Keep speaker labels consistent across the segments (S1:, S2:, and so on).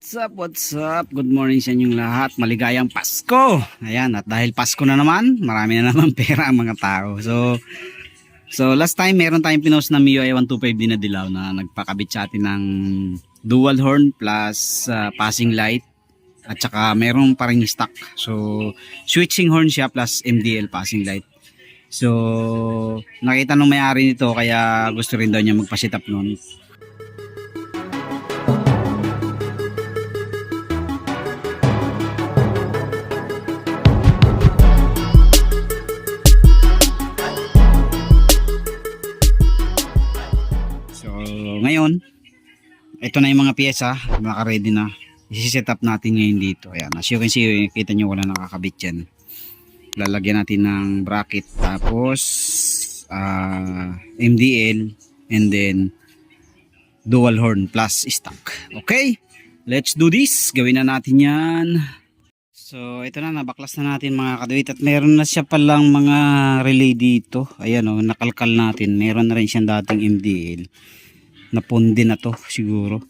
S1: What's up? Good morning sa inyong lahat. Maligayang Pasko. Ayan, at dahil Pasko na naman, marami na naman pera ang mga tao. So last time meron tayong pinost na MIUI 125 din na dilaw na nagpakabit sa atin ng dual horn plus passing light at saka meron pa ring stock. So switching horn siya plus MDL passing light. So nakita nung may-ari nito kaya gusto rin daw niya magpa-set up noon. Ngayon, ito na yung mga pyesa, naka-ready na. I-set up natin ngayon dito. Ayan, as you can see, kita nyo wala nakakabit yan. Lalagyan natin ng bracket, tapos MDL, and then dual horn plus stock. Okay, let's do this. Gawin na natin yan. So, ito na, nabaklas na natin mga kaduit. At meron na siya palang mga relay dito. Ayan o, nakalkal natin. Meron na rin siyang dating MDL. Napundi na to siguro.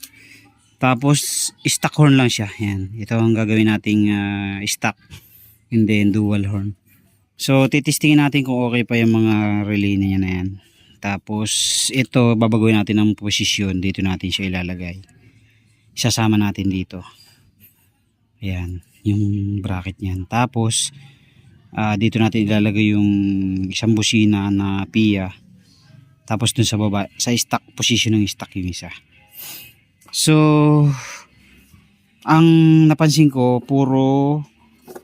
S1: Tapos stock horn lang siya. Yan. Ito ang gagawin nating stock and then dual horn. So titistingin natin kung okay pa yung mga relay niya na yan. Tapos ito babaguhin natin ang posisyon. Dito natin siya ilalagay. Isasama natin dito. Ayan. Yung bracket niyan. Tapos dito natin ilalagay yung isang busina na PIA. Tapos dun sa baba, sa stock position ng stock yung isa. So, ang napansin ko, puro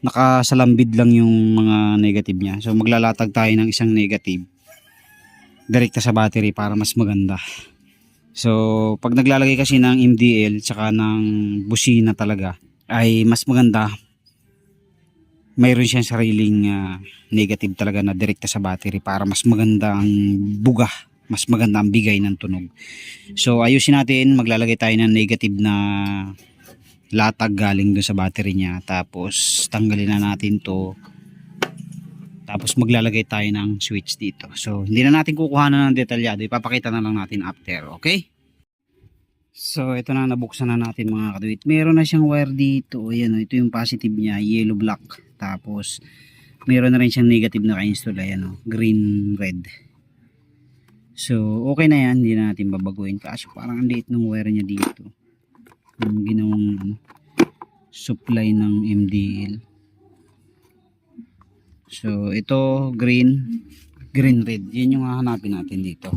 S1: nakasalambid lang yung mga negative niya. So, maglalatag tayo ng isang negative direkta sa battery para mas maganda. So, pag naglalagay kasi ng MDL tsaka ng busina talaga, ay mas maganda. Mayroon siyang sariling negative talaga na direkta sa battery para mas maganda ang buga. Mas maganda ang bigay ng tunog. So ayusin natin, maglalagay tayo ng negative na latag galing doon sa battery niya. Tapos tanggalin na natin to. Tapos maglalagay tayo ng switch dito. So hindi na natin kukuha ng detalyado, ipapakita na lang natin after, okay? So ito na, nabuksan na natin mga kaduit. Meron na siyang wire dito. Ayan, ito yung positive niya, yellow black. Tapos meron na rin siyang negative na ka-install, ayan, green red. So, okay na yan. Hindi na natin babaguhin. Kasi parang ang liit ng wire niya dito. Yung ginawang supply ng MDL. So, ito green. Green red. Yan yung hahanapin natin dito.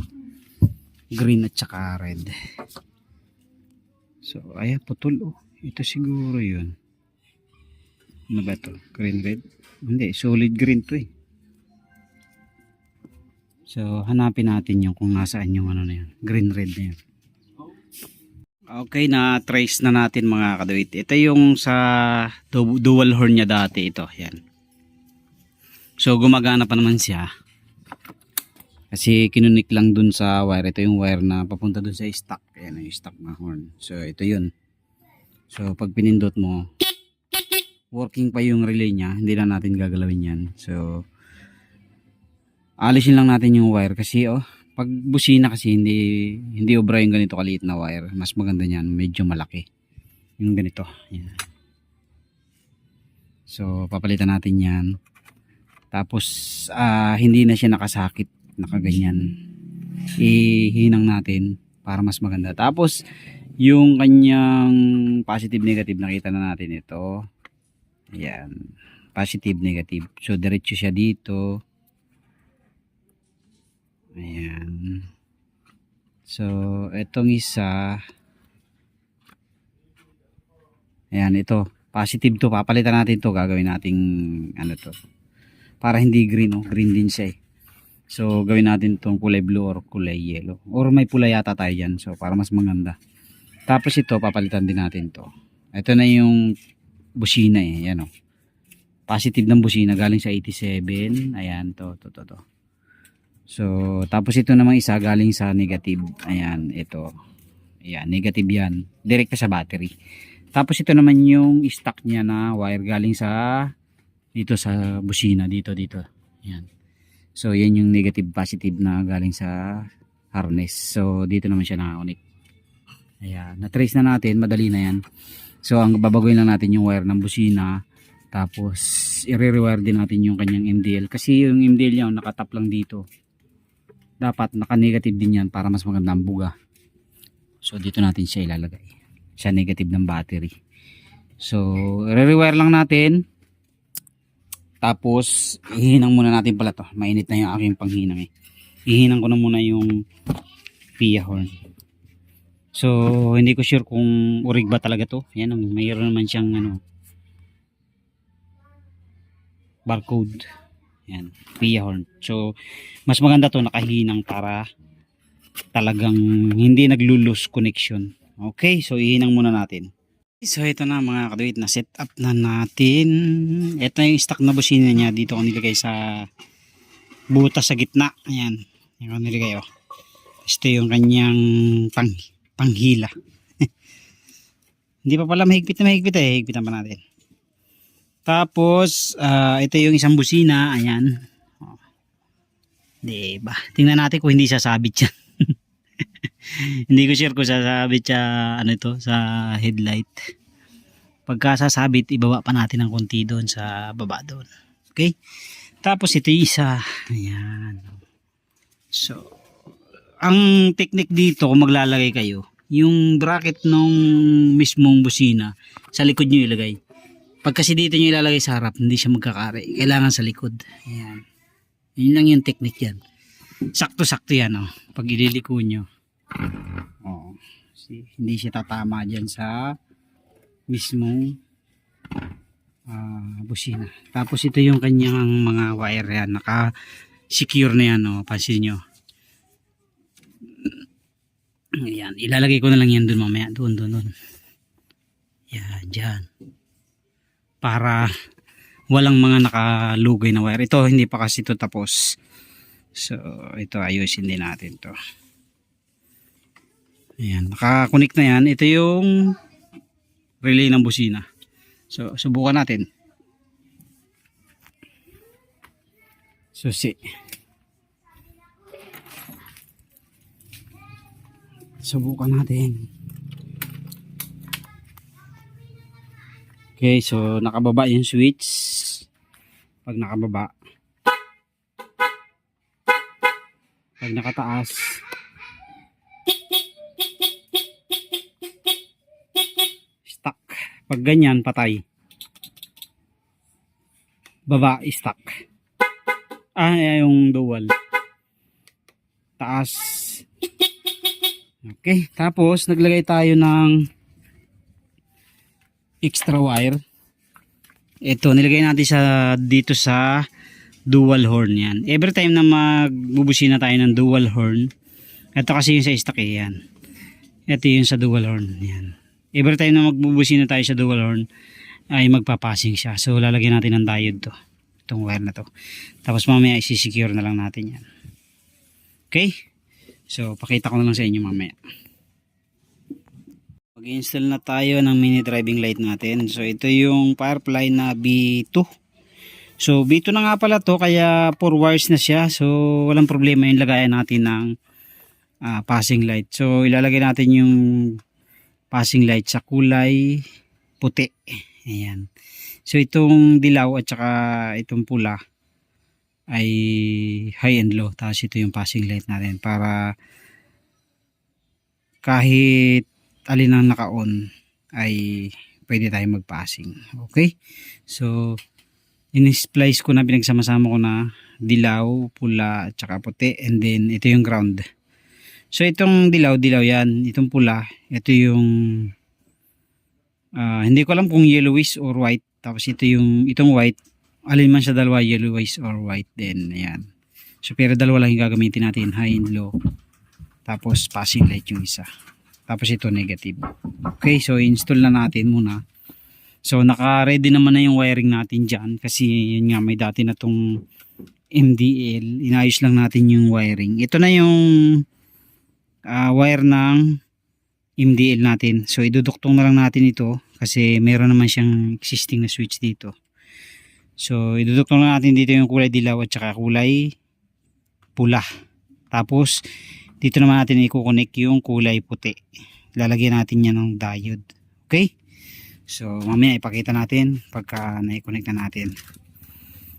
S1: Green at saka red. So, ayan, putol. Oh. Ito siguro yun. Ano ba ito? Green red? Hindi, solid green to eh. So, hanapin natin yung kung nasaan yung ano na yan. Green red na yan. Okay, na-trace na natin mga kaduit. Ito yung sa dual horn niya dati. Ito, yan. So, gumagana pa naman siya. Kasi kinunik lang dun sa wire. Ito yung wire na papunta dun sa stock. Ayan, yung stock na horn. So, ito yun. So, pag pinindot mo, working pa yung relay niya. Hindi na natin gagalawin yan. So, alisin lang natin yung wire kasi pag busina kasi hindi obra yung ganito kaliit na wire. Mas maganda niyan, medyo malaki. Yung ganito. Yan. So papalitan natin 'yan. Tapos hindi na siya nakasakit, nakaganyan. Ihinang natin para mas maganda. Tapos yung kanyang positive negative nakita na natin ito. Ayan. Positive negative. So diretso siya dito. Ayan. So, itong isa. Ayan, ito. Positive to. Papalitan natin to. Gagawin nating ano to. Para hindi green. Oh. Green din siya eh. So, gawin natin itong kulay blue or kulay yellow. Or may pula yata tayo dyan. So, para mas maganda. Tapos ito, papalitan din natin to. Ito na yung busina eh. Ayan o. Positive ng busina. Galing sa 87. Ayan, to. So, tapos ito namang isa galing sa negative. Ayan, ito. Ayan, negative yan. Direkta sa battery. Tapos ito naman yung stock niya na wire galing sa dito sa busina. Dito. Ayan. So, yan yung negative positive na galing sa harness. So, dito naman siya nakakunik. Ayan. Na-trace na natin. Madali na yan. So ang babaguhin lang natin yung wire ng busina, tapos i-rewire din natin yung kanyang MDL, kasi yung MDL niya nakatap lang dito, dapat naka-negative din yan para mas maganda ang buga. So dito natin siya ilalagay sa negative ng battery. So i-rewire lang natin, tapos ihinang muna natin pala to. Mainit na yung aking panghinang eh. Ihinang ko na muna yung PIA horn. So hindi ko sure kung urig ba talaga to. Yan, mayroon naman siyang barcode. Yan, PIA horn. So mas maganda to nakahinang para talagang hindi naglo-lose connection. Okay, so ihinang muna natin. So ito na mga kaduit, na set up na natin. Ito yung stock na busina niya. Dito ko nilagay sa butas sa gitna. Ayan, yung nilagay oh. Ito yung kanyang panghila. Hindi pa pala mahigpit na mahigpit eh. Higpitan pa natin. Tapos ito yung isang busina. Ayan. Oh. Diba? Tingnan natin kung hindi sasabit yan. Hindi ko sure kung sasabit siya sa headlight. Pagka sasabit, ibaba pa natin ng konti doon sa baba doon. Okay? Tapos ito yung isa. Ayan. So ang technique dito kung maglalagay kayo, yung bracket nung mismong busina sa likod nyo ilagay. Pag kasi dito nyo ilalagay sa harap, hindi siya magkakari. Kailangan sa likod. Ayan. Yun lang yung technique yan. Sakto-sakto yan oh. Pag ililiko nyo. Oh, hindi siya tatama dyan sa mismong busina. Tapos ito yung kanyang mga wire yan, naka secure na yan oh. Pansin nyo. Ayan, ilalagay ko na lang yan dun mamaya, dun. Yan, dyan, para walang mga nakalugay na wire. Ito hindi pa kasi ito tapos, so ito ayusin din natin to. Ayan, nakakonect na yan. Ito yung relay ng busina. So, subukan natin. Susi. Subukan natin. Okay, so nakababa yung switch. Pag nakababa. Pag nakataas. Stuck. Pag ganyan, patay. Baba, stuck. Yung dual. Taas. Okay, tapos naglagay tayo ng extra wire. Ito, nilagay natin dito sa dual horn yan. Every time na magbubusina tayo ng dual horn, ito kasi yung sa stock eh, yan. Ito yung sa dual horn, yan. Every time na magbubusina tayo sa dual horn, ay magpapasing siya. So lalagyan natin ng diode to. Itong wire na to. Tapos mamaya isi-secure na lang natin yan. Okay? So pakita ko na lang sa inyo mamaya. Mag-install na tayo ng mini driving light natin. So ito yung Firefly na B2. So B2 na nga pala to, kaya 4 wires na siya. So walang problema yung lagayan natin ng passing light. So ilalagay natin yung passing light sa kulay puti. Ayan. So itong dilaw at saka itong pula ay high and low. Tapos ito yung passing light natin para kahit alin ang naka-on ay pwede tayo mag-passing. Okay? So in-splice ko na, pinagsama-sama ko na dilaw, pula at saka puti, and then ito yung ground. So itong dilaw yan, itong pula, ito yung hindi ko alam kung yellowish or white. Tapos itong white, alin man sa dalawa, yellowish or white din. Ayan. So pero dalawa lang yung gagamitin natin, high and low. Tapos passing light yung isa. Tapos ito negative. Okay, so install na natin muna. So naka-ready naman na yung wiring natin dyan, kasi yun nga, may dati na tong MDL. Inayos lang natin yung wiring. Ito na yung wire ng MDL natin. So iduduktong na lang natin ito kasi meron naman siyang existing na switch dito. So iduduktong na natin dito yung kulay dilaw at saka kulay pula. Tapos dito naman natin i-connect yung kulay puti. Lalagyan natin yan ng diode. Okay? So mamaya ipakita natin pagka na-connect na natin.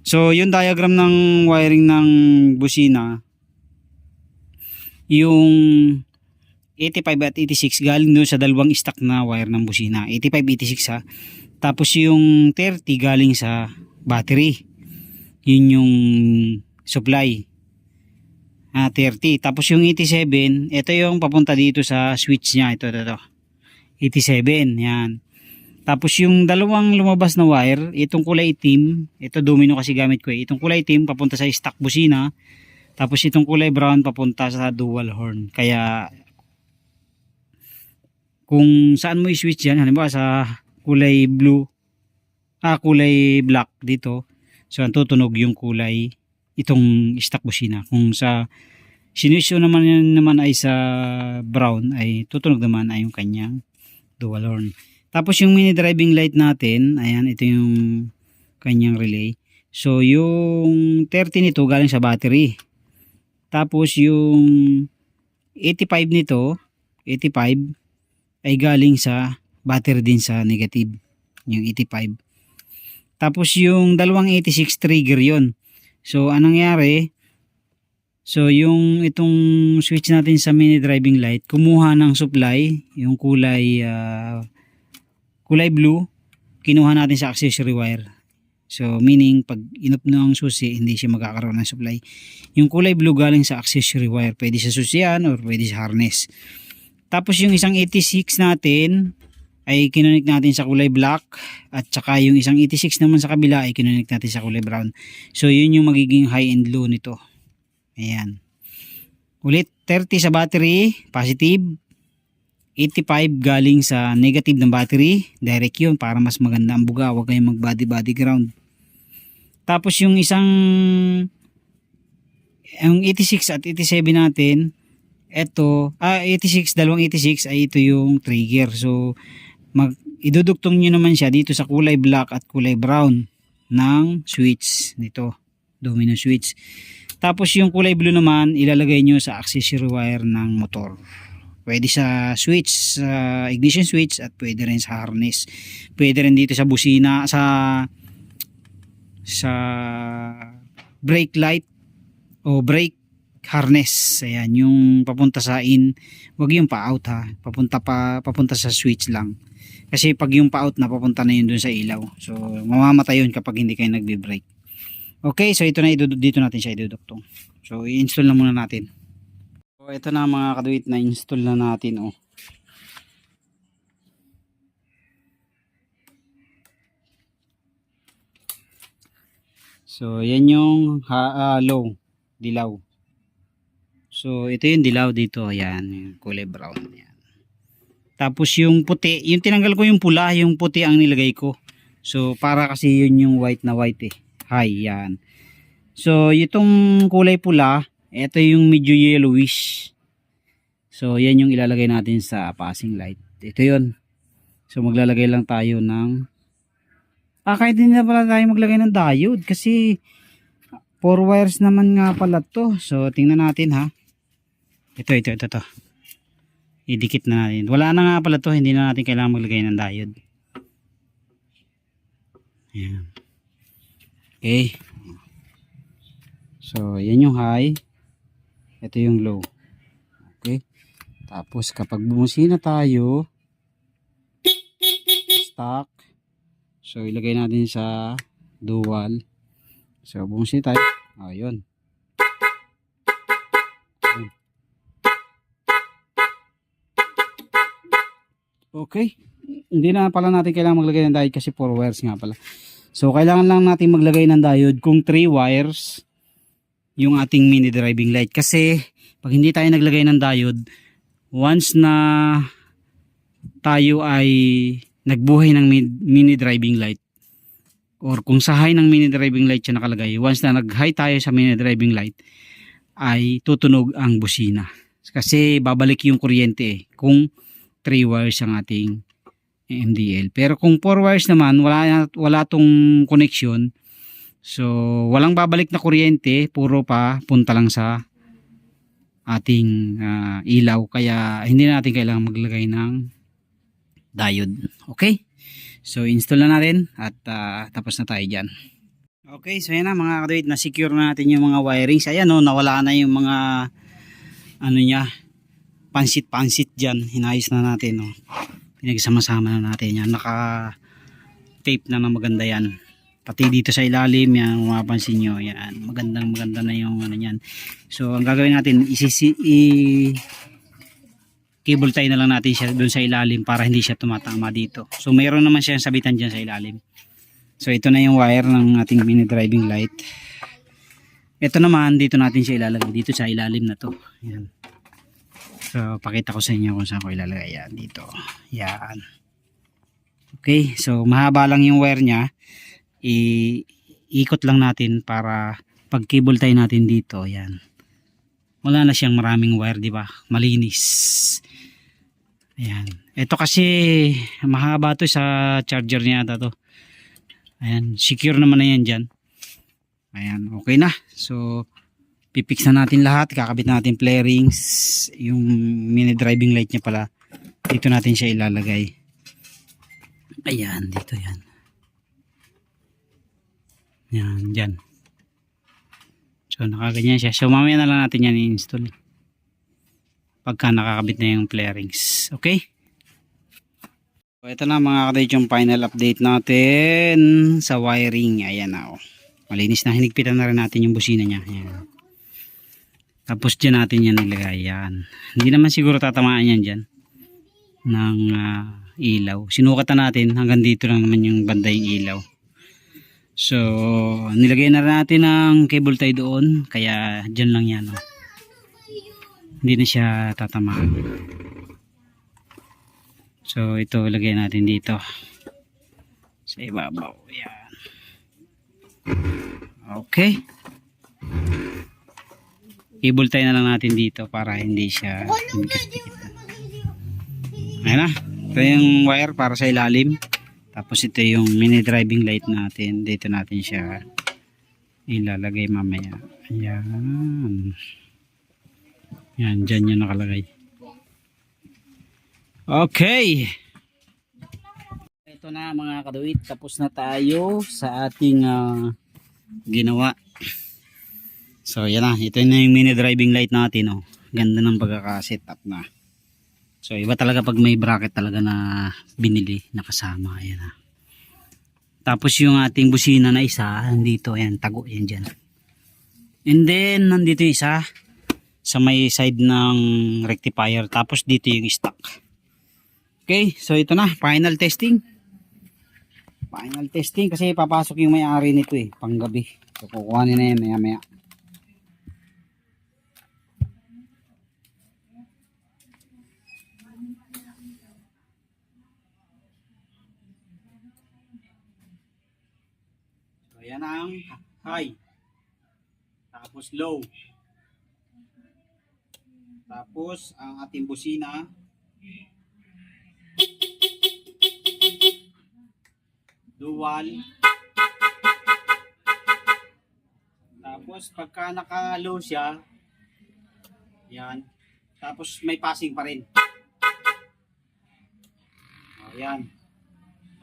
S1: So yung diagram ng wiring ng busina, yung 85 at 86 galing doon sa dalawang stock na wire ng busina. 85, 86 ha. Tapos yung 30 galing sa battery. Yun yung supply. 30. Tapos yung 87, ito yung papunta dito sa switch niya. Ito. 87. Yan. Tapos yung dalawang lumabas na wire, itong kulay itim, ito domino kasi gamit ko eh. Itong kulay itim papunta sa stock busina. Tapos itong kulay brown papunta sa dual horn. Kaya kung saan mo i-switch yan, halimbawa sa kulay blue, kulay black dito, so ang tutunog yung kulay itong stock busina. Kung sa sinusyo naman ay sa brown, ay tutunog naman ay yung kanyang dual horn. Tapos yung mini driving light natin, ayan, ito yung kanyang relay. So yung 30 nito galing sa battery. Tapos yung 85 nito, 85 ay galing sa battery din sa negative, yung 85. Tapos yung dalawang 86 trigger yon. So anong nangyari? So yung itong switch natin sa mini driving light, kumuha ng supply, yung kulay blue, kinuha natin sa accessory wire. So meaning pag inup ng susi, hindi siya magkakaroon ng supply. Yung kulay blue galing sa accessory wire, pwede sa susian or pwede sa harness. Tapos yung isang 86 natin ay kinonect natin sa kulay black, at saka yung isang 86 naman sa kabila ay kinonect natin sa kulay brown. So yun yung magiging high and low nito. Ayan. Ulit 30 sa battery, positive. 85 galing sa negative ng battery, direct yun para mas maganda ang buga, huwag kayong mag body ground. Tapos yung isang yung 86 at 87 natin, eto 86, dalawang 86 ay ito yung trigger. So iduduktong nyo naman siya dito sa kulay black at kulay brown ng switch nito, domino switch. Tapos yung kulay blue naman ilalagay nyo sa accessory wire ng motor. Pwede sa switch, sa ignition switch, at pwede rin sa harness. Pwede rin dito sa busina, sa brake light o brake harness. Ayan, yung papunta sa in, wag yung pa-out ha. Papunta sa switch lang. Kasi pag yung pa-out na, papunta na yun dun sa ilaw. So mamamatay yun kapag hindi kayo nagbe-brake. Okay, so ito na, dito natin siya iduduktong. So i-install na muna natin. So ito na mga kaduit, na install na natin oh. So yan yung low, dilaw. So ito yung dilaw dito, ayan, yung kulay brown yan. Tapos yung puti, yung tinanggal ko yung pula, yung puti ang nilagay ko. So para kasi yun yung white na white eh. High yan. So itong kulay pula, ito yung medyo yellowish. So yan yung ilalagay natin sa passing light. Ito yun. So maglalagay lang tayo ng kahit hindi na pala tayo maglagay ng diode kasi 4 wires naman nga pala to. So tingnan natin ha. Ito. Idikit na natin. Wala na nga pala to, hindi na natin kailangan maglagay ng diode. Ayan. Okay. So yan yung high. Ito yung low. Okay. Tapos kapag bumusina tayo, stock. So ilagay natin sa dual. So bumusina tayo. Ayun. Okay. Hindi na pala natin kailangan maglagay ng diode kasi 4 wires nga pala. So kailangan lang natin maglagay ng diode kung 3 wires yung ating mini driving light. Kasi pag hindi tayo naglagay ng diode, once na tayo ay nagbuhay ng mini driving light, or kung sa high ng mini driving light siya nakalagay, once na nag-high tayo sa mini driving light, ay tutunog ang busina. Kasi babalik yung kuryente kung 3 wires ang ating MDL. Pero kung 4 wires naman, wala tong connection. So walang babalik na kuryente, puro pa punta lang sa ating ilaw. Kaya hindi natin kailangan maglagay ng diode. Okay? So install na natin at tapos na tayo dyan. Okay, so yan na mga kaduit, na secure na natin yung mga wirings. Ayan nawala na yung mga ano niya, pansit dyan. Hinayos na natin pinagsama-sama na natin yan. Naka tape na maganda yan. Pati dito sa ilalim yan, mapapansin nyo yan, maganda na yung ano yan. So ang gagawin natin, cable tie na lang natin siya doon sa ilalim para hindi siya tumatama dito. So mayroon naman siyang sabitan dyan sa ilalim. So ito na yung wire ng ating mini driving light. Ito naman, dito natin siya ilalagay, dito sa ilalim na to. Yan. So pakita ko sa inyo kung saan ko ilalagay yan, dito. Yan. Okay, so mahaba lang yung wire niya. Ikot lang natin para pag cable tie natin dito, yan. Wala na siyang maraming wire, di ba? Malinis. Ayan. Ito kasi mahaba to sa charger niya ata to. Ayan, secure naman na yan dyan. Ayan, okay na. So pipix na natin lahat, kakabit natin flarings, yung mini driving light niya pala. Dito natin siya ilalagay. Ayan, dito yan. Yan, dyan. So nakaganyan siya. So mamaya na lang natin yan i-install pagka nakakabit na yung flarings. Okay? So ito na mga kadate yung final update natin sa wiring. Ayan na malinis na. Hinigpitan na rin natin yung busina niya. Ayan. Tapos dyan natin yan nilagay. Yan. Hindi naman siguro tatamaan yan dyan ng ilaw. Sinukatan natin hanggang dito lang naman yung banda yung ilaw. So nilagay na natin ang cable tie doon, kaya dyan lang yan hindi na siya tatamaan. So ito ilagay natin dito sa ibabaw. Yan. Okay, cable tie na lang natin dito para hindi siya ayan na, ito yung wire para sa ilalim. Tapos ito yung mini driving light natin. Dito natin siya ilalagay mamaya. Ayan. Yan, dyan yung nakalagay. Okay. Ito na mga kaduit. Tapos na tayo sa ating ginawa. So yan na. Ito na yung mini driving light natin. Ganda ng pagkaka-setup na. So iba talaga pag may bracket talaga na binili nakasama. Ayan na. Tapos yung ating busina na isa nandito, ayan, tago yan dyan. And then nandito yung isa sa may side ng rectifier. Tapos dito yung stock. Okay, so ito na, final testing. Final testing kasi papasok yung may-ari nito panggabi. So kukuhanin na yan maya maya. Yan ang high, tapos low, tapos ang ating busina dual, tapos pagka naka low siya yan, tapos may passing pa rin. Ayan,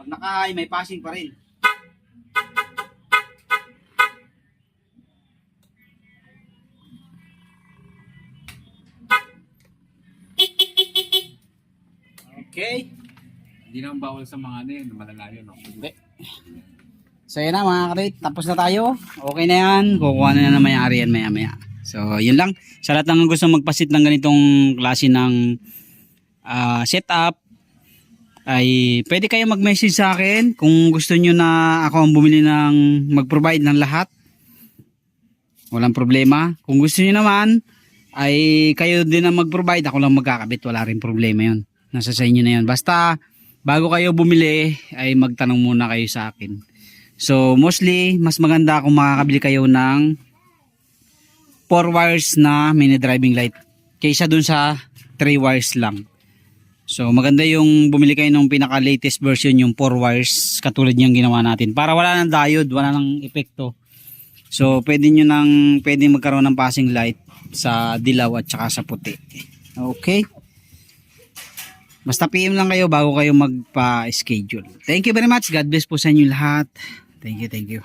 S1: pag naka high may passing pa rin. Okay.
S2: Hindi naman bawal sa mga malalayo, no?
S1: Hindi. So yan na mga kadate, tapos na tayo. Okay na yan, kukuha na na may-ari yan maya maya. So yun lang, sa lahat ng gusto magpasit ng ganitong klase ng setup, ay pwede kayo mag-message sa akin kung gusto nyo na ako ang bumili ng mag-provide ng lahat. Walang problema. Kung gusto nyo naman ay kayo din ang mag-provide, ako lang magkakabit, wala rin problema yun. Nasa sa inyo na yun. Basta bago kayo bumili ay magtanong muna kayo sa akin. So mostly mas maganda kung makakabili kayo ng 4 wires na mini driving light kaysa dun sa 3 wires lang. So maganda yung bumili kayo ng pinaka latest version, yung 4 wires katulad niyang ginawa natin para wala nang diode, wala nang epekto. So pwede magkaroon ng passing light sa dilaw at saka sa puti. Okay. Basta PM lang kayo bago kayo magpa-schedule. Thank you very much. God bless po sa inyo lahat. Thank you, thank you.